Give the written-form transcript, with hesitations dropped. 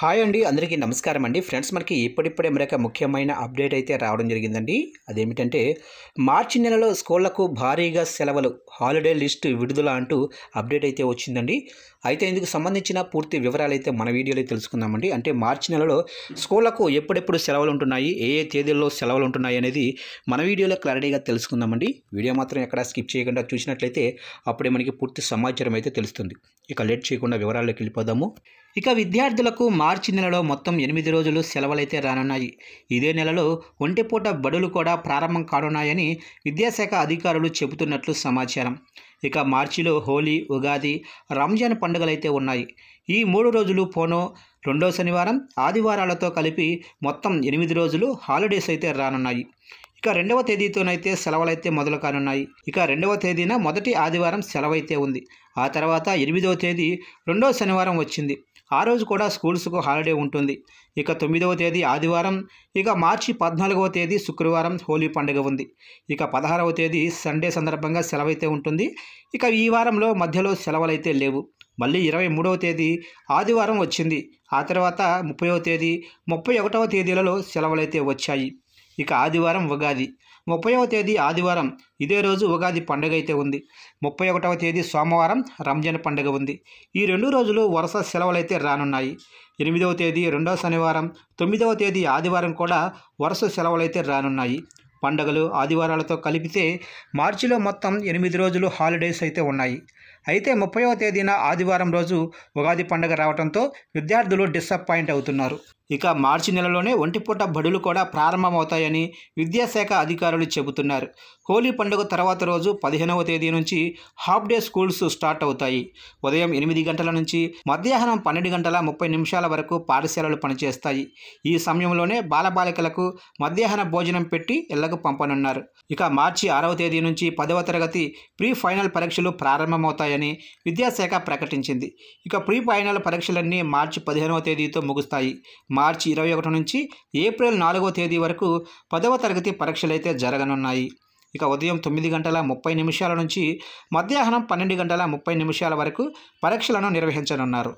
Hi అండి, అందరికీ నమస్కారం అండి. ఫ్రెండ్స్, మనకి ఇప్పుడిప్పుడే మరొక ముఖ్యమైన అప్డేట్ అయితే రావడం జరిగిందండి. అదేమిటంటే మార్చి నెలలో స్కూళ్లకు భారీగా సెలవులు, హాలిడే లిస్ట్ విడుదల అంటూ అప్డేట్ అయితే వచ్చిందండి. అయితే ఇందుకు సంబంధించిన పూర్తి వివరాలు అయితే మన వీడియోలో తెలుసుకుందామండి. అంటే మార్చి నెలలో స్కూళ్లకు ఎప్పుడెప్పుడు సెలవులు ఉంటున్నాయి, ఏ ఏ తేదీల్లో సెలవులు ఉంటున్నాయి అనేది మన వీడియోలో క్లారిటీగా తెలుసుకుందామండి. వీడియో మాత్రం ఎక్కడా స్కిప్ చేయకుండా చూసినట్లయితే అప్పుడే మనకి పూర్తి సమాచారం అయితే తెలుస్తుంది. ఇక లేట్ చేయకుండా వివరాల్లోకి వెళ్ళిపోదాము. ఇక విద్యార్థులకు మార్చి నెలలో మొత్తం 8 రోజులు సెలవులైతే రానున్నాయి. ఇదే నెలలో ఒంటిపూట బడులు కూడా ప్రారంభం కానున్నాయని విద్యాశాఖ అధికారులు చెబుతున్నట్లు సమాచారం. ఇక మార్చిలో హోలీ, ఉగాది, రంజాన్ పండుగలైతే ఉన్నాయి. ఈ 3 రోజులు పోను రెండో శనివారం, ఆదివారాలతో కలిపి మొత్తం 8 రోజులు హాలిడేస్ అయితే రానున్నాయి. ఇక 2వ తేదీతోనైతే సెలవులైతే మొదలు కానున్నాయి. ఇక 2వ తేదీన మొదటి ఆదివారం సెలవైతే ఉంది. ఆ తర్వాత 8వ తేదీ రెండో శనివారం వచ్చింది. ఆ రోజు కూడా స్కూల్స్కు హాలిడే ఉంటుంది. ఇక 9వ తేదీ ఆదివారం, ఇక మార్చి 14వ తేదీ శుక్రవారం హోలీ పండుగ ఉంది. ఇక 16వ తేదీ సండే సందర్భంగా సెలవైతే ఉంటుంది. ఇక ఈ వారంలో మధ్యలో సెలవులైతే లేవు. మళ్ళీ 23వ తేదీ ఆదివారం వచ్చింది. ఆ తర్వాత 30వ తేదీ, 31వ తేదీలలో సెలవులైతే వచ్చాయి. ఇక ఆదివారం ఉగాది, 30వ తేదీ ఆదివారం, ఇదే రోజు ఉగాది పండుగ అయితే ఉంది. 31వ తేదీ సోమవారం రంజాన్ పండుగ ఉంది. ఈ 2 రోజులు వరుస సెలవులైతే రానున్నాయి. 8వ తేదీ రెండవ శనివారం, 9వ తేదీ ఆదివారం కూడా వరుస సెలవులైతే రానున్నాయి. పండుగలు, ఆదివారాలతో కలిపితే మార్చిలో మొత్తం 8 రోజులు హాలిడేస్ అయితే ఉన్నాయి. అయితే 30వ తేదీన ఆదివారం రోజు ఉగాది పండుగ రావడంతో విద్యార్థులు డిసప్పాయింట్ అవుతున్నారు. ఇక మార్చి నెలలోనే ఒంటిపూట బడులు కూడా ప్రారంభమవుతాయని విద్యాశాఖ అధికారులు చెబుతున్నారు. హోలీ పండుగ తర్వాత రోజు 15వ తేదీ నుంచి హాఫ్ డే స్కూల్స్ స్టార్ట్ అవుతాయి. ఉదయం 8 గంటల నుంచి మధ్యాహ్నం 12:30 వరకు పాఠశాలలు పనిచేస్తాయి. ఈ సమయంలోనే బాలబాలికలకు మధ్యాహ్న భోజనం పెట్టి ఇళ్లకు పంపనున్నారు. ఇక మార్చి 6వ తేదీ నుంచి 10వ తరగతి ప్రీ ఫైనల్ పరీక్షలు ప్రారంభమవుతాయని విద్యాశాఖ ప్రకటించింది. ఇక ప్రీ ఫైనల్ పరీక్షలన్నీ మార్చి 15వ తేదీతో ముగుస్తాయి. మార్చి 21 నుంచి ఏప్రిల్ 4వ తేదీ వరకు 10వ తరగతి పరీక్షలైతే జరగనున్నాయి. ఇక ఉదయం 9:30 నుంచి మధ్యాహ్నం 12:30 వరకు పరీక్షలను నిర్వహించనున్నారు.